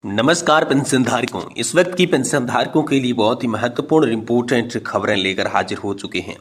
नमस्कार पेंशन धारकों। इस वक्त की पेंशन धारकों के लिए बहुत ही महत्वपूर्ण इंपोर्टेंट खबरें लेकर हाजिर हो चुके हैं।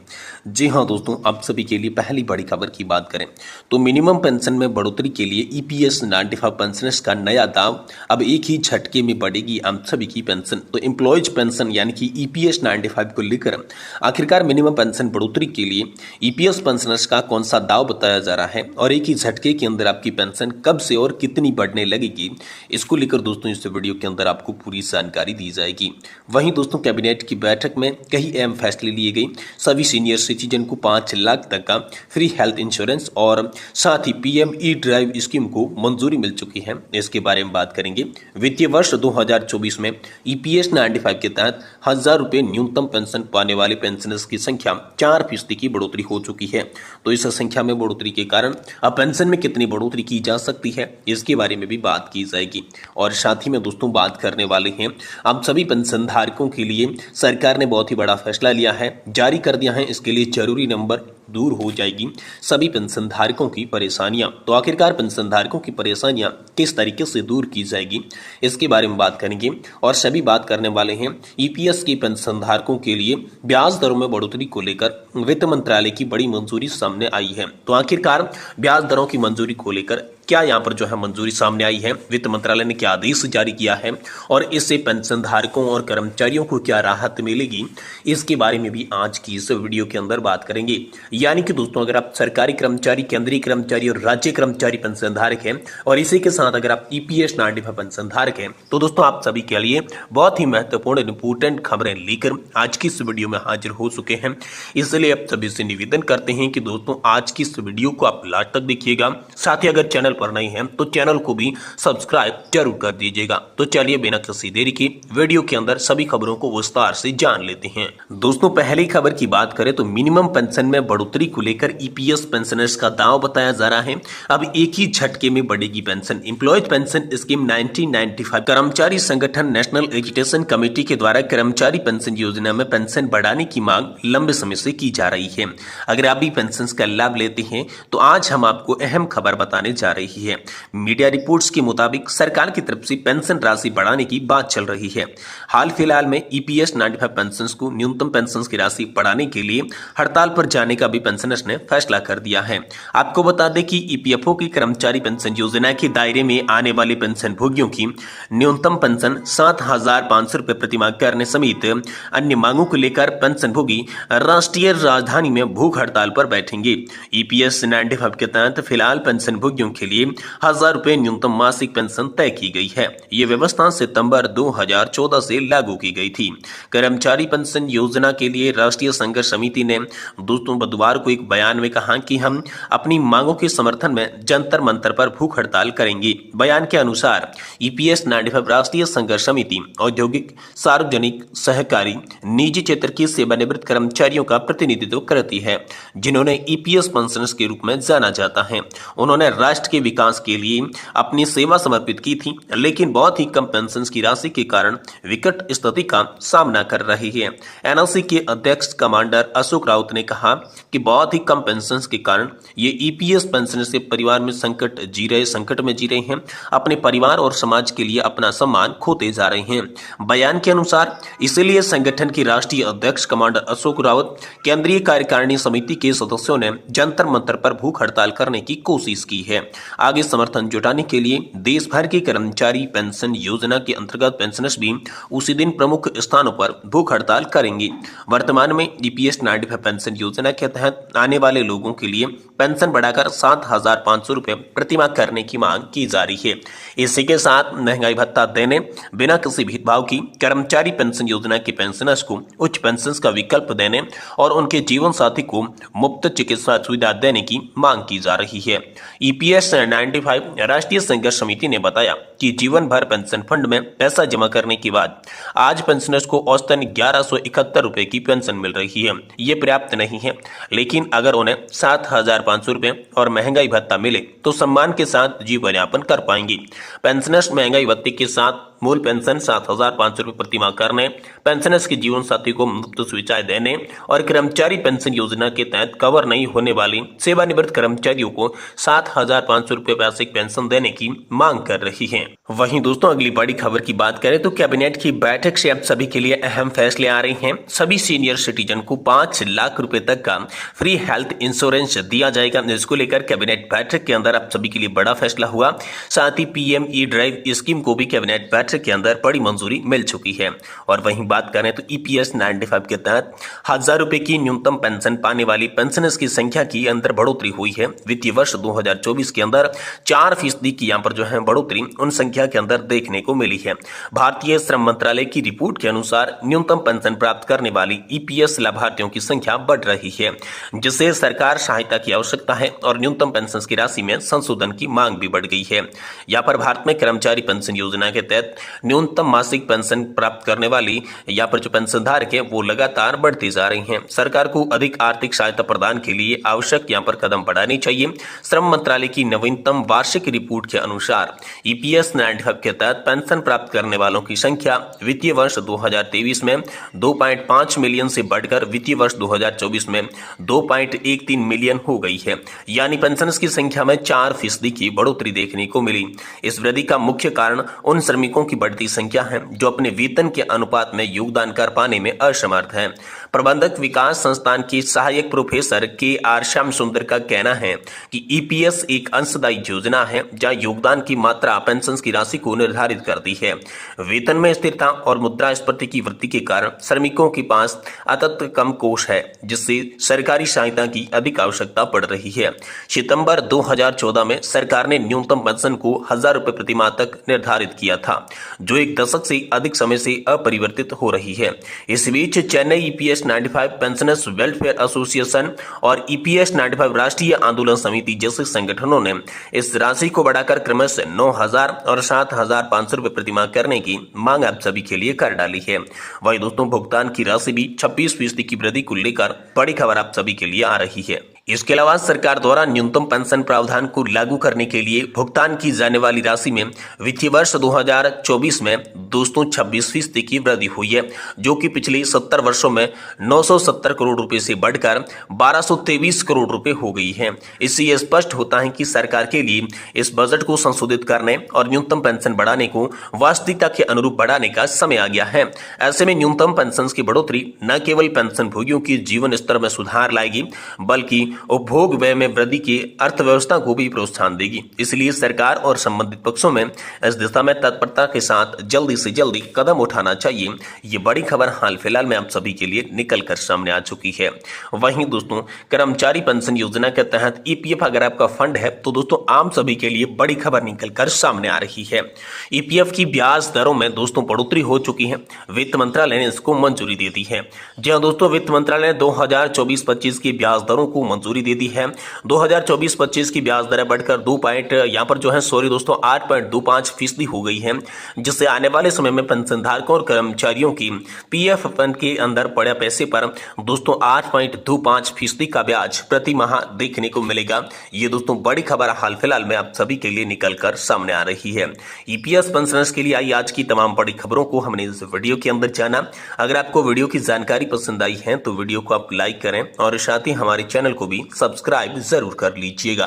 जी हां दोस्तों, आप सभी के लिए पहली बड़ी खबर की बात करें तो मिनिमम पेंशन में बढ़ोतरी के लिए ईपीएस 95 पेंशनर्स का नया दाव अब एक ही झटके में बढ़ेगी आप सभी की पेंशन। तो एम्प्लॉयज पेंशन यानी कि ईपीएस 95 को लेकर आखिरकार मिनिमम पेंशन बढ़ोतरी के लिए ईपीएस पेंशनर्स का कौन सा दाव बताया जा रहा है और एक ही झटके के अंदर आपकी पेंशन कब से और कितनी बढ़ने लगेगी, इसको लेकर दोस्तों इस वीडियो के अंदर आपको पूरी जानकारी दी जाएगी। वहीं दोस्तों कैबिनेट की बैठक में कई अहम फैसले लिए गए। सभी सीनियर सिटीजन को 5 लाख तक का फ्री हेल्थ इंश्योरेंस और साथ ही पीएम ई ड्राइव स्कीम को मंजूरी मिल चुकी है। इसके बारे में बात करेंगे। वित्तीय वर्ष 2024 में ईपीएस 95 के तहत 1000 रुपये न्यूनतम पेंशन पाने वाले पेंशनर्स की संख्या 4% की बढ़ोतरी हो चुकी है। तो इस संख्या में बढ़ोतरी के कारण अब पेंशन में कितनी बढ़ोतरी की जा सकती है, इसके बारे में भी बात की जाएगी। और साथ ही में दोस्तों बात करने वाले हैं आप सभी पेंशन धारकों के लिए सरकार ने बहुत ही बड़ा फैसला लिया है, जारी कर दिया है। इसके लिए जरूरी नंबर दूर हो जाएगी सभी पेंशन धारकों की परेशानियां। तो आखिरकार पेंशन धारकों की परेशानियां किस तरीके से दूर की जाएगी, इसके बारे में बात करेंगे। और सभी बात करने वाले हैं ईपीएस के पेंशन धारकों के लिए ब्याज दरों में बढ़ोतरी को लेकर वित्त मंत्रालय की बड़ी मंजूरी सामने आई है। तो आखिरकार ब्याज दरों की मंजूरी को लेकर क्या यहाँ पर जो है मंजूरी सामने आई है, वित्त मंत्रालय ने क्या आदेश जारी किया है और इससे पेंशन धारकों और कर्मचारियों को क्या राहत मिलेगी, इसके बारे में भी आज की इस वीडियो के अंदर बात करेंगे। यानी कि दोस्तों अगर आप सरकारी कर्मचारी, केंद्रीय कर्मचारी और राज्य कर्मचारी पेंशन धारक हैं और इसी के साथ अगर आप ईपीएस 95 पेंशन धारक हैं तो दोस्तों आप सभी के लिए बहुत ही महत्वपूर्ण इंपोर्टेंट खबरें लेकर आज की इस वीडियो में हाजिर हो चुके हैं। इसलिए आप सभी से निवेदन करते हैं कि दोस्तों आज की इस वीडियो को आप लास्ट तक देखिएगा। साथ ही अगर चैनल पर नहीं है तो चैनल को भी सब्सक्राइब जरूर कर दीजिएगा। तो चलिए बिना किसी देरी के वीडियो के अंदर सभी खबरों को विस्तार से जान लेते हैं। दोस्तों पहली खबर की बात करें तो मिनिमम पेंशन में बढ़ोतरी को लेकर ईपीएस पेंशनर्स का दाव बताया जा रहा है। अब एक ही झटके में बढ़ेगी पेंशन। एम्प्लॉयज पेंशन स्कीम 1995 कर्मचारी संगठन नेशनल एजुकेशन कमेटी के द्वारा कर्मचारी पेंशन योजना में पेंशन बढ़ाने की मांग लंबे समय से की जा रही है। अगर आप भी पेंशन का लाभ लेते हैं तो आज हम आपको अहम खबर बताने जा रही है। मीडिया रिपोर्ट्स के मुताबिक सरकार की तरफ से पेंशन राशि बढ़ाने की बात चल रही है। हाल फिलहाल में ईपीएस 95 पेंशन को न्यूनतम पेंशन की राशि बढ़ाने के लिए हड़ताल पर जाने का भी पेंशनर्स ने फैसला कर दिया है। आपको बता दें कि ईपीएफओ की कर्मचारी पेंशन योजना के दायरे में आने वाले पेंशन भोगियों की न्यूनतम पेंशन 7,500 रुपए प्रति माह करने समेत अन्य मांगों को लेकर पेंशन भोगी राष्ट्रीय राजधानी में भूख हड़ताल पर बैठेंगे। ईपीएस 95 के तहत फिलहाल पेंशन भोगियों के लिए 1000 रुपए न्यूनतम मासिक पेंशन तय की गई है। ये व्यवस्था सितंबर 2014 से लागू की गई थी। कर्मचारी पेंशन योजना के लिए राष्ट्रीय संघर्ष समिति ने दोस्तों बुधवार को एक बयान में कहा कि हम अपनी मांगों के समर्थन में जंतर मंतर पर भूख हड़ताल करेंगे। बयान के अनुसार ईपीएस 95 राष्ट्रीय संघर्ष समिति औद्योगिक, सार्वजनिक, सहकारी, निजी क्षेत्र की सेवानिवृत्त कर्मचारियों का प्रतिनिधित्व करती है जिन्होंने ईपीएस पेंशनर्स के रूप में जाना जाता है। उन्होंने राष्ट्र के विकास के लिए अपनी सेवा समर्पित की थी, लेकिन बहुत ही कम पेंशन की राशि के कारण विकट स्थिति का सामना कर रही है। एनएलसी के अध्यक्ष कमांडर अशोक राउत ने कहा कि बहुत ही कम पेंशन के कारण ये ईपीएस पेंशनर्स के परिवार में संकट में जी रहे हैं, अपने परिवार और समाज के लिए अपना सम्मान खोते जा रहे हैं। बयान के अनुसार इसलिए संगठन के राष्ट्रीय अध्यक्ष कमांडर अशोक राउत, केंद्रीय कार्यकारिणी समिति के सदस्यों ने जंतर मंतर पर भूख हड़ताल करने की कोशिश की है। आगे समर्थन जुटाने के लिए देश भर के कर्मचारी पेंशन योजना के अंतर्गत पेंशनर्स भी उसी दिन प्रमुख स्थानों पर भूख हड़ताल करेंगे। वर्तमान में ईपीएस 95 पेंशन योजना के तहत आने वाले लोगों के लिए पेंशन बढ़ाकर 7,500 रुपए प्रति माह करने की मांग की जा रही है। इसी के साथ महंगाई भत्ता देने, बिना किसी भेदभाव की कर्मचारी पेंशन योजना के पेंशनर्स को उच्च पेंशन का विकल्प देने और उनके जीवन साथी को मुफ्त चिकित्सा सुविधा देने की मांग की जा रही है। ईपीएस 95 राष्ट्रीय संघर्ष समिति ने बताया कि जीवन भर पेंशन फंड में पैसा जमा करने के बाद आज पेंशनर्स को औसतन 1171 रुपए की पेंशन मिल रही है। ये पर्याप्त नहीं है, लेकिन अगर उन्हें 7,500 रुपए और महंगाई भत्ता मिले तो सम्मान के साथ जीवन यापन कर पाएंगे। पेंशनर्स महंगाई भत्ते के साथ मूल पेंशन 7,500 रुपए प्रति माह करने, पेंशनर्स के जीवन साथी को मुफ्त सुविधाएं देने और कर्मचारी पेंशन योजना के तहत कवर नहीं होने वाली सेवानिवृत्त कर्मचारियों को 7,500 रुपए बेसिक पेंशन देने की मांग कर रही है। वहीं दोस्तों अगली बड़ी खबर की बात करें तो कैबिनेट की बैठक से अब सभी के लिए अहम फैसले आ रहे हैं। सभी सीनियर सिटीजन को 5 लाख रुपए तक का फ्री हेल्थ इंश्योरेंस दिया जाएगा। इसको लेकर कैबिनेट बैठक के अंदर अब सभी के लिए बड़ा फैसला हुआ। साथ ही पीएम ई ड्राइव स्कीम को भी कैबिनेट बैठक के अंदर बड़ी मंजूरी मिल चुकी है। और वहीं बात करें तो ईपीएस 95 के तहत 1000 रुपए की न्यूनतम पेंशन पाने वाली पेंशनर्स की संख्या की अंदर बढ़ोतरी हुई है। वित्तीय वर्ष 2024 के अंदर 4% की यहाँ पर जो है बढ़ोतरी उन संख्या के अंदर देखने को मिली है। भारतीय श्रम मंत्रालय की रिपोर्ट के अनुसार न्यूनतम पेंशन प्राप्त करने वाली ईपीएस लाभार्थियों की संख्या बढ़ रही है, जिससे सरकार सहायता की आवश्यकता है और न्यूनतम पेंशन की राशि में संशोधन की मांग भी बढ़ गई है। यहाँ पर भारत में कर्मचारी पेंशन योजना के तहत न्यूनतम मासिक पेंशन प्राप्त करने वाली यहाँ पर जो पेंशन धारक है वो लगातार बढ़ती जा रही हैं। सरकार को अधिक आर्थिक सहायता प्रदान के लिए आवश्यक यहाँ पर कदम बढ़ाने चाहिए। श्रम मंत्रालय की नवीनतम वार्षिक रिपोर्ट के अनुसार ईपीएस 95 के तहत पेंशन प्राप्त करने वालों की संख्या वित्तीय वर्ष 2023 में 2.5 मिलियन से बढ़कर वित्तीय वर्ष 2024 में 2.13 मिलियन हो गई है। यानी पेंशनर्स की संख्या में 4% की बढ़ोतरी देखने को मिली। इस वृद्धि का मुख्य कारण उन श्रमिकों की बढ़ती संख्या है जो अपने वेतन के अनुपात में योगदान कर पाने में असमर्थ हैं। प्रबंधक विकास संस्थान के सहायक प्रोफेसर के आर श्याम सुंदर का कहना है कि ईपीएस एक अंशदायी योजना है जहां योगदान की मात्रा पेंशन की राशि को निर्धारित करती है। वेतन में स्थिरता और मुद्रास्फीति की वृद्धि के कारण श्रमिकों के पास अत्यंत कम कोष है, जिससे सरकारी सहायता की अधिक आवश्यकता पड़ रही है। सितंबर 2014 में सरकार ने न्यूनतम पेंशन को 1000 रुपए प्रति माह तक निर्धारित किया था, जो एक दशक से अधिक समय से अपरिवर्तित हो रही है। इस बीच Chennai EPS 95 pensioners welfare association और ईपीएस 95 राष्ट्रीय आंदोलन समिति जैसे संगठनों ने इस राशि को बढ़ाकर क्रमशः 9000 और 7500 रुपए प्रति माह करने की मांग आप सभी के लिए कर डाली है। वही दोस्तों भुगतान की राशि भी 26% की वृद्धि को लेकर बड़ी खबर आप सभी के लिए आ रही है। इसके अलावा सरकार द्वारा न्यूनतम पेंशन प्रावधान को लागू करने के लिए भुगतान की जाने वाली राशि में वित्तीय वर्ष 2024 में दोस्तों 26% की वृद्धि हुई है, जो कि पिछले 70 वर्षों में 970 करोड़ रुपए से बढ़कर 1223 करोड़ रुपए हो गई है। इससे यह स्पष्ट होता है कि सरकार के लिए इस बजट को संशोधित करने और न्यूनतम पेंशन बढ़ाने को वास्तविकता के अनुरूप बढ़ाने का समय आ गया है। ऐसे में न्यूनतम पेंशन की बढ़ोतरी न केवल पेंशन भोगियों के जीवन स्तर में सुधार लाएगी, बल्कि उपभोग व्यय में वृद्धि की अर्थव्यवस्था को भी प्रोत्साहन देगी। इसलिए सरकार और संबंधित पक्षों में इस दिशा में तत्परता के साथ जल्दी से जल्दी कदम उठाना चाहिए। ये बड़ी खबर हाल फिलहाल में आप सभी के लिए निकल कर सामने आ चुकी है। वहीं दोस्तों कर्मचारी पेंशन योजना के तहत ईपीएफ अगर आपका फंड है तो दोस्तों आम सभी के लिए बड़ी खबर निकल कर सामने आ रही है। ईपीएफ की ब्याज दरों में दोस्तों बढ़ोतरी हो चुकी है। वित्त मंत्रालय ने इसको मंजूरी दे दी है। जी हाँ दोस्तों, वित्त मंत्रालय ने 2024-25 की ब्याज दरों को मंजूरी दे दी है। 2024-25 की ब्याज दरें बढ़कर 8.25% हो गई है, जिससे आने वाले समय में पेंशनधारकों और कर्मचारियों की पीएफ फंड के अंदर पड़े पैसे पर दोस्तों 8.25% का ब्याज प्रति माह देखने को मिलेगा। ये दोस्तों बड़ी खबर हाल फिलहाल में आप सभी के लिए निकल कर सामने आ रही है। ईपीएस पेंशनर्स के लिए आई आज की तमाम बड़ी खबरों को हमने इस वीडियो के अंदर जाना। अगर आपको वीडियो की जानकारी पसंद आई है तो वीडियो को आप लाइक करें और साथ ही हमारे चैनल को भी सब्सक्राइब जरूर कर लीजिएगा।